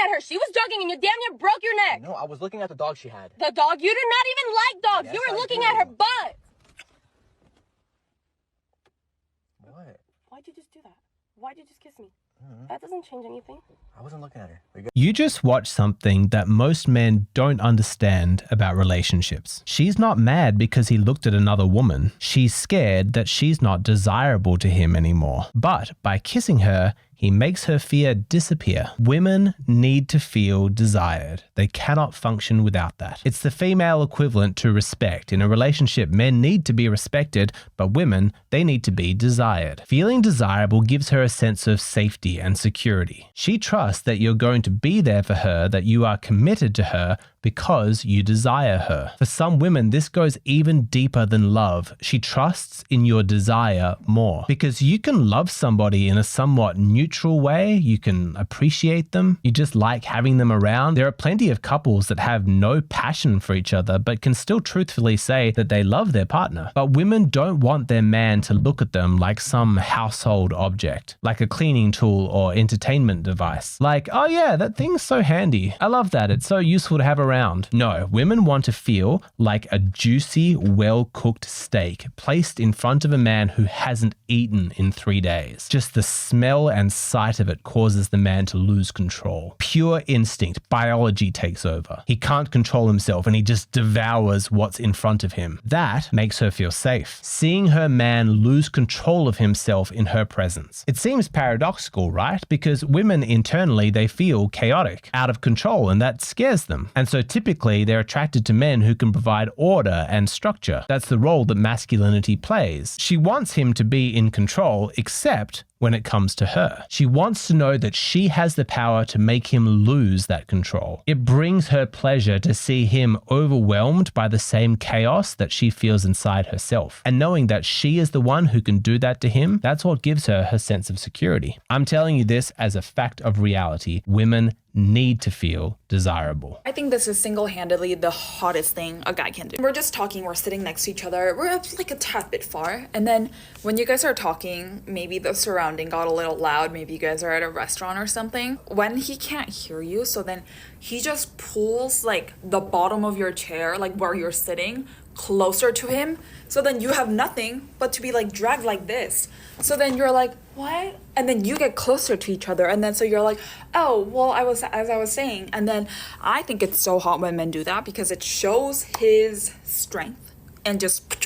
at her. She was jogging and you damn near broke your neck. No, I was looking at the dog she had. The dog? You did not even like dogs. Yes, You were I looking do. at her butt. What? Why'd you just do that? Why'd you just kiss me? That doesn't change anything. I wasn't looking at her. You just watched something that most men don't understand about relationships. She's not mad because he looked at another woman. She's scared that she's not desirable to him anymore. But by kissing her, he makes her fear disappear. Women need to feel desired. They cannot function without that. It's the female equivalent to respect. In a relationship, men need to be respected, but women, they need to be desired. Feeling desirable gives her a sense of safety and security. She trusts that you're going to be there for her, that you are committed to her because you desire her. For some women, this goes even deeper than love. She trusts in your desire more because you can love somebody in a somewhat neutral way. You can appreciate them. You just like having them around. There are plenty of couples that have no passion for each other, but can still truthfully say that they love their partner. But women don't want their man to look at them like some household object, like a cleaning tool or entertainment device. Like, oh yeah, that thing's so handy. I love that. It's so useful to have around. No, women want to feel like a juicy, well-cooked steak placed in front of a man who hasn't eaten in 3 days. Just the smell and sight of it causes the man to lose control. Pure instinct, biology takes over. He can't control himself and he just devours what's in front of him. That makes her feel safe, seeing her man lose control of himself in her presence. It seems paradoxical, right? Because women internally, they feel chaotic, out of control, and that scares them. And so typically they're attracted to men who can provide order and structure. That's the role that masculinity plays. She wants him to be in control, except when it comes to her. She wants to know that she has the power to make him lose that control. It brings her pleasure to see him overwhelmed by the same chaos that she feels inside herself. And knowing that she is the one who can do that to him, that's what gives her her sense of security. I'm telling you this as a fact of reality. Women need to feel desirable. I think this is single-handedly the hottest thing a guy can do. We're just talking, we're sitting next to each other, we're up like a tad bit far, and then when you guys are talking, maybe the surrounding got a little loud, maybe you guys are at a restaurant or something. When he can't hear you, so then he just pulls like the bottom of your chair, like where you're sitting, closer to him, so then you have nothing but to be like dragged like this. So then you're like, what? And then you get closer to each other, and then so you're like, oh, well, as I was saying. And then I think it's so hot when men do that because it shows his strength and just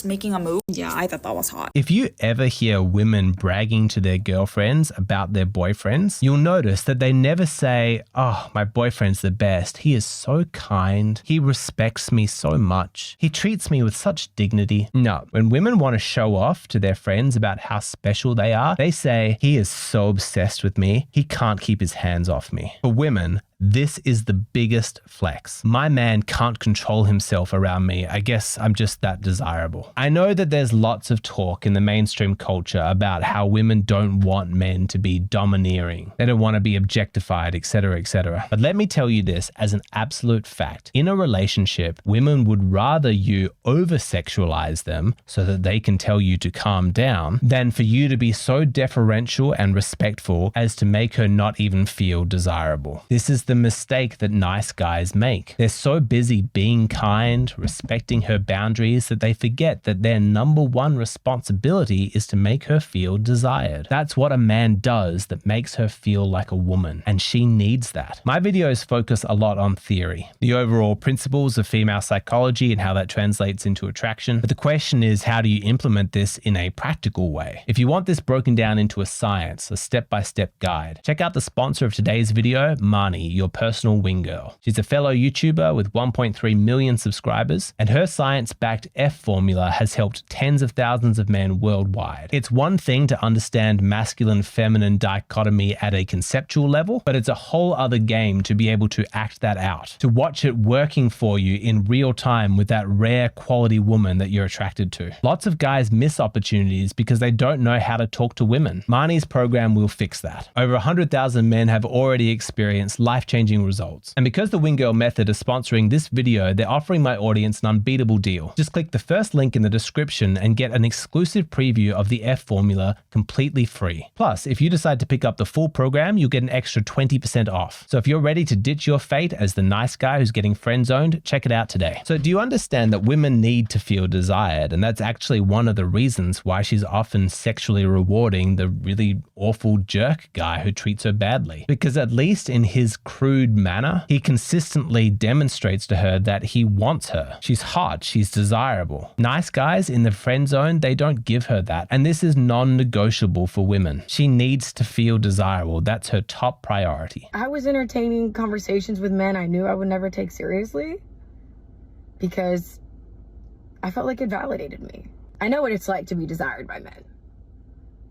making a move. Yeah, I thought that was hot. If you ever hear women bragging to their girlfriends about their boyfriends, you'll notice that they never say, oh, my boyfriend's the best. He is so kind. He respects me so much. He treats me with such dignity. No, when women want to show off to their friends about how special they are, they say, he is so obsessed with me. He can't keep his hands off me. For women, this is the biggest flex. My man can't control himself around me. I guess I'm just that desirable. I know that there's lots of talk in the mainstream culture about how women don't want men to be domineering. They don't want to be objectified, etc., etc. But let me tell you this as an absolute fact. In a relationship, women would rather you over-sexualize them so that they can tell you to calm down than for you to be so deferential and respectful as to make her not even feel desirable. This is the mistake that nice guys make. They're so busy being kind, respecting her boundaries, that they forget that their number one responsibility is to make her feel desired. That's what a man does that makes her feel like a woman, and she needs that. My videos focus a lot on theory, the overall principles of female psychology and how that translates into attraction. But the question is, how do you implement this in a practical way? If you want this broken down into a science, a step-by-step guide, check out the sponsor of today's video, Marnie, your personal wing girl. She's a fellow YouTuber with 1.3 million subscribers, and her science-backed F formula has helped tens of thousands of men worldwide. It's one thing to understand masculine-feminine dichotomy at a conceptual level, but it's a whole other game to be able to act that out, to watch it working for you in real time with that rare quality woman that you're attracted to. Lots of guys miss opportunities because they don't know how to talk to women. Marnie's program will fix that. Over 100,000 men have already experienced life life-changing results. And because the Wingirl Method is sponsoring this video, they're offering my audience an unbeatable deal. Just click the first link in the description and get an exclusive preview of the F formula completely free. Plus, if you decide to pick up the full program, you'll get an extra 20% off. So if you're ready to ditch your fate as the nice guy who's getting friend-zoned, check it out today. So do you understand that women need to feel desired? And that's actually one of the reasons why she's often sexually rewarding the really awful jerk guy who treats her badly. Because at least in his crude manner, he consistently demonstrates to her that he wants her. She's hot, she's desirable. Nice guys in the friend zone, they don't give her that. And this is non-negotiable for women. She needs to feel desirable. That's her top priority. I was entertaining conversations with men I knew I would never take seriously because I felt like it validated me. I know what it's like to be desired by men.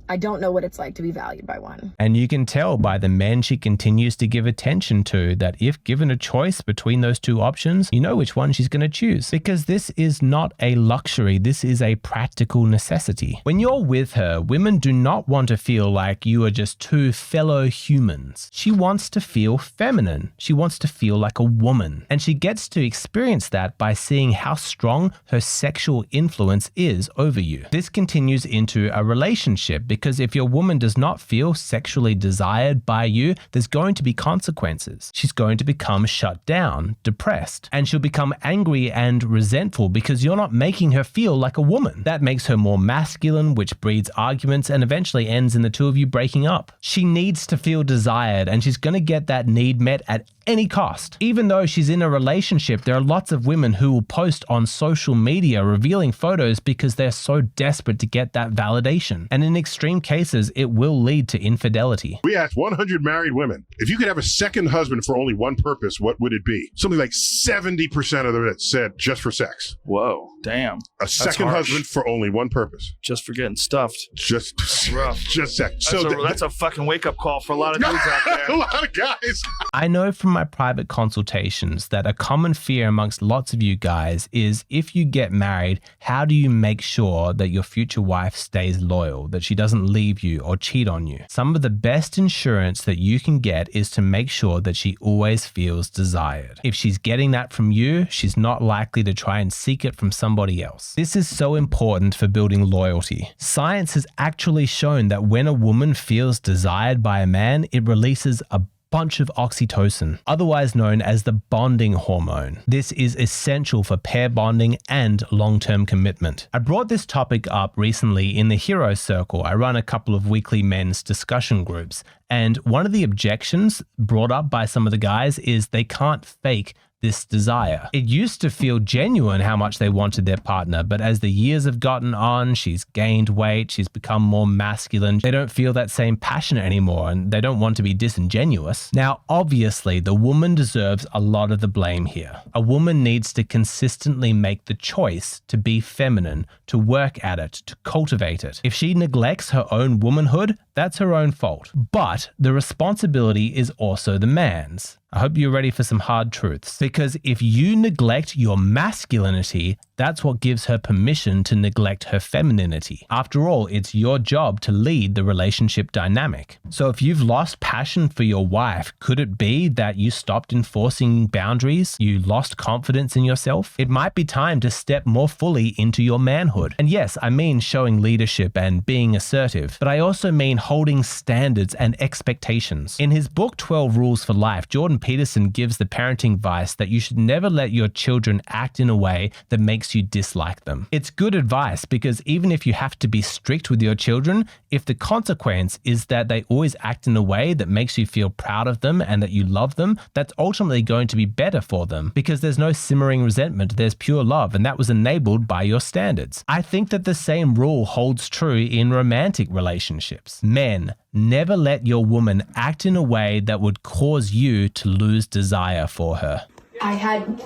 I don't know what it's like to be valued by one. And you can tell by the men she continues to give attention to that if given a choice between those two options, you know which one she's going to choose. Because this is not a luxury, this is a practical necessity. When you're with her, women do not want to feel like you are just two fellow humans. She wants to feel feminine. She wants to feel like a woman. And she gets to experience that by seeing how strong her sexual influence is over you. This continues into a relationship because if your woman does not feel sexually desired by you, there's going to be consequences. She's going to become shut down, depressed, and she'll become angry and resentful because you're not making her feel like a woman. That makes her more masculine, which breeds arguments and eventually ends in the two of you breaking up. She needs to feel desired, and she's going to get that need met at any cost. Even though she's in a relationship, there are lots of women who will post on social media revealing photos because they're so desperate to get that validation. And in extreme cases, it will lead to infidelity. We asked 100 married women, if you could have a second husband for only one purpose, what would it be? Something like 70% of them said just for sex. Whoa, damn. A second husband for only one purpose. Just for getting stuffed. That's rough. Just sex. That's a fucking wake-up call for a lot of dudes out there. A lot of guys. I know from my private consultations that a common fear amongst lots of you guys is if you get married, how do you make sure that your future wife stays loyal, that she doesn't leave you or cheat on you? Some of the best insurance that you can get is to make sure that she always feels desired. If she's getting that from you, she's not likely to try and seek it from somebody else. This is so important for building loyalty. Science has actually shown that when a woman feels desired by a man, it releases a bunch of oxytocin, otherwise known as the bonding hormone. This is essential for pair bonding and long-term commitment. I brought this topic up recently in the Hero Circle. I run a couple of weekly men's discussion groups, and one of the objections brought up by some of the guys is they can't fake this desire. It used to feel genuine how much they wanted their partner, but as the years have gotten on, she's gained weight, she's become more masculine. They don't feel that same passion anymore, and they don't want to be disingenuous. Now, obviously, the woman deserves a lot of the blame here. A woman needs to consistently make the choice to be feminine, to work at it, to cultivate it. If she neglects her own womanhood, that's her own fault. But the responsibility is also the man's. I hope you're ready for some hard truths. Because if you neglect your masculinity, that's what gives her permission to neglect her femininity. After all, it's your job to lead the relationship dynamic. So if you've lost passion for your wife, could it be that you stopped enforcing boundaries? You lost confidence in yourself? It might be time to step more fully into your manhood. And yes, I mean showing leadership and being assertive, but I also mean holding standards and expectations. In his book, 12 Rules for Life, Jordan Peterson gives the parenting advice that you should never let your children act in a way that makes you dislike them. It's good advice because even if you have to be strict with your children, if the consequence is that they always act in a way that makes you feel proud of them and that you love them, that's ultimately going to be better for them because there's no simmering resentment, there's pure love, and that was enabled by your standards. I think that the same rule holds true in romantic relationships. Men, never let your woman act in a way that would cause you to lose desire for her. I had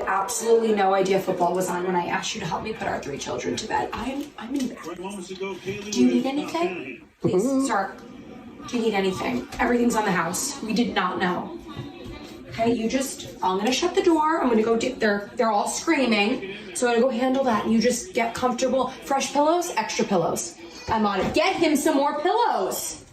absolutely no idea football was on when I asked you to help me put our 3 children to bed. I'm in bed. Do you need anything? Please, sir. Do you need anything? Everything's on the house. We did not know. Okay, I'm gonna shut the door. I'm gonna go, they're all screaming. So I'm gonna go handle that. And you just get comfortable. Fresh pillows, extra pillows. I'm on it. Get him some more pillows.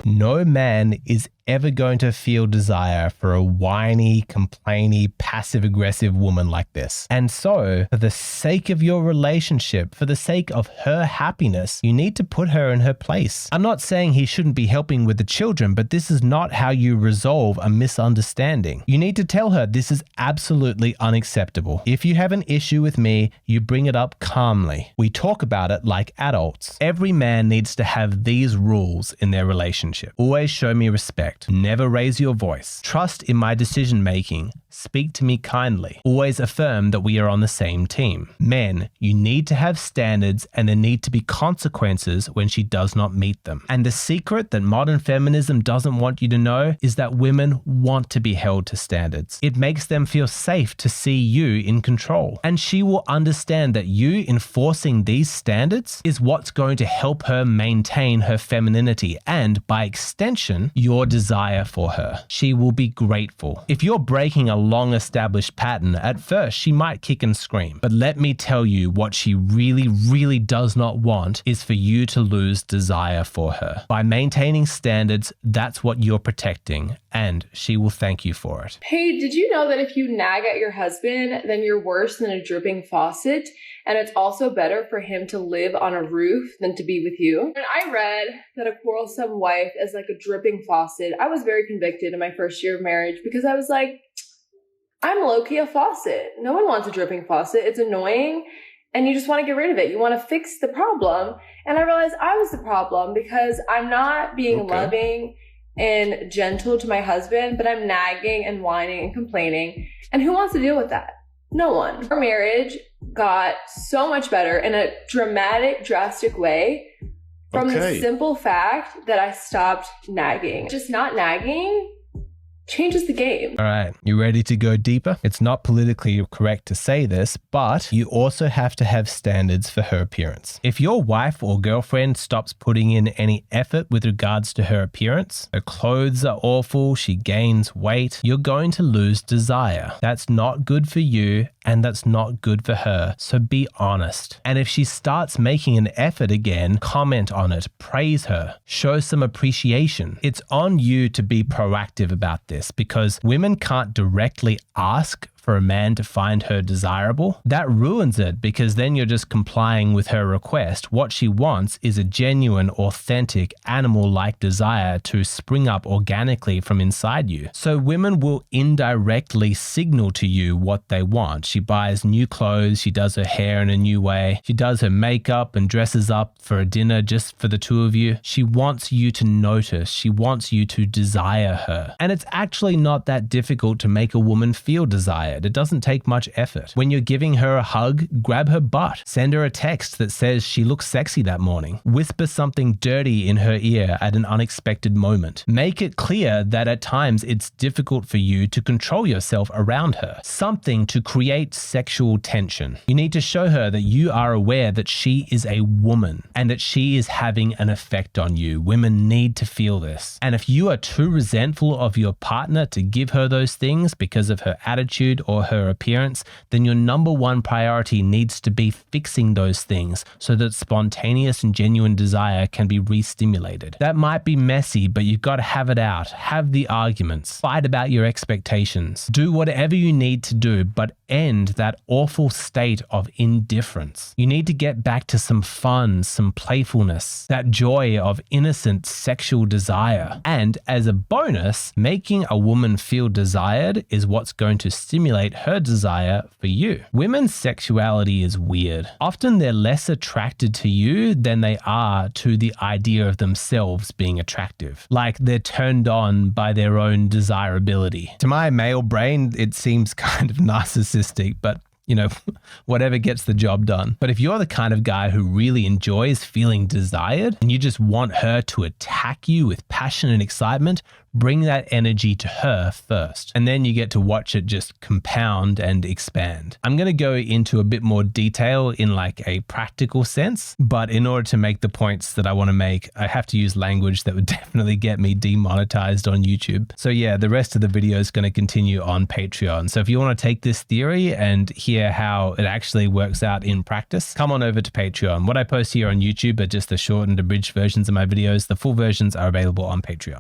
No man is ever going to feel desire for a whiny, complainy, passive-aggressive woman like this. And so, for the sake of your relationship, for the sake of her happiness, you need to put her in her place. I'm not saying he shouldn't be helping with the children, but this is not how you resolve a misunderstanding. You need to tell her this is absolutely unacceptable. If you have an issue with me, you bring it up calmly. We talk about it like adults. Every man needs to have these rules in their relationship. Always show me respect. Never raise your voice. Trust in my decision making. Speak to me kindly. Always affirm that we are on the same team. Men, you need to have standards and there need to be consequences when she does not meet them. And the secret that modern feminism doesn't want you to know is that women want to be held to standards. It makes them feel safe to see you in control. And she will understand that you enforcing these standards is what's going to help her maintain her femininity and, by extension, your desire for her. She will be grateful. If you're breaking a long-established pattern, at first she might kick and scream. But let me tell you, what she really, really does not want is for you to lose desire for her. By maintaining standards, that's what you're protecting, and she will thank you for it. Hey, did you know that if you nag at your husband, then you're worse than a dripping faucet? And it's also better for him to live on a roof than to be with you. When I read that a quarrelsome wife is like a dripping faucet, I was very convicted in my first year of marriage because I was like, I'm low-key a faucet. No one wants a dripping faucet. It's annoying and you just want to get rid of it. You want to fix the problem. And I realized I was the problem because I'm not being loving and gentle to my husband, but I'm nagging and whining and complaining. And who wants to deal with that? No one. Our marriage got so much better in a dramatic, drastic way from the simple fact that I stopped nagging. Just not nagging changes the game. All right, you ready to go deeper? It's not politically correct to say this, but you also have to have standards for her appearance. If your wife or girlfriend stops putting in any effort with regards to her appearance, her clothes are awful, she gains weight, you're going to lose desire. That's not good for you and that's not good for her. So be honest. And if she starts making an effort again, comment on it, praise her, show some appreciation. It's on you to be proactive about this, because women can't directly ask for a man to find her desirable. That ruins it, because then you're just complying with her request. What she wants is a genuine, authentic, animal-like desire to spring up organically from inside you. So women will indirectly signal to you what they want. She buys new clothes, she does her hair in a new way, she does her makeup and dresses up for a dinner just for the two of you. She wants you to notice, she wants you to desire her. And it's actually not that difficult to make a woman feel desired. It doesn't take much effort. When you're giving her a hug, grab her butt. Send her a text that says she looks sexy that morning. Whisper something dirty in her ear at an unexpected moment. Make it clear that at times it's difficult for you to control yourself around her. Something to create sexual tension. You need to show her that you are aware that she is a woman and that she is having an effect on you. Women need to feel this. And if you are too resentful of your partner to give her those things because of her attitude or her appearance, then your number one priority needs to be fixing those things so that spontaneous and genuine desire can be re-stimulated. That might be messy, but you've got to have it out. Have the arguments. Fight about your expectations. Do whatever you need to do, but end that awful state of indifference. You need to get back to some fun, some playfulness, that joy of innocent sexual desire. And as a bonus, making a woman feel desired is what's going to stimulate her desire for you. Women's sexuality is weird. Often they're less attracted to you than they are to the idea of themselves being attractive. Like they're turned on by their own desirability. To my male brain, it seems kind of narcissistic, but you know, whatever gets the job done. But if you're the kind of guy who really enjoys feeling desired and you just want her to attack you with passion and excitement, bring that energy to her first. And then you get to watch it just compound and expand. I'm going to go into a bit more detail in like a practical sense, but in order to make the points that I want to make, I have to use language that would definitely get me demonetized on YouTube. So yeah, the rest of the video is going to continue on Patreon. So if you want to take this theory and hear how it actually works out in practice, come on over to Patreon. What I post here on YouTube are just the short and abridged versions of my videos. The full versions are available on Patreon.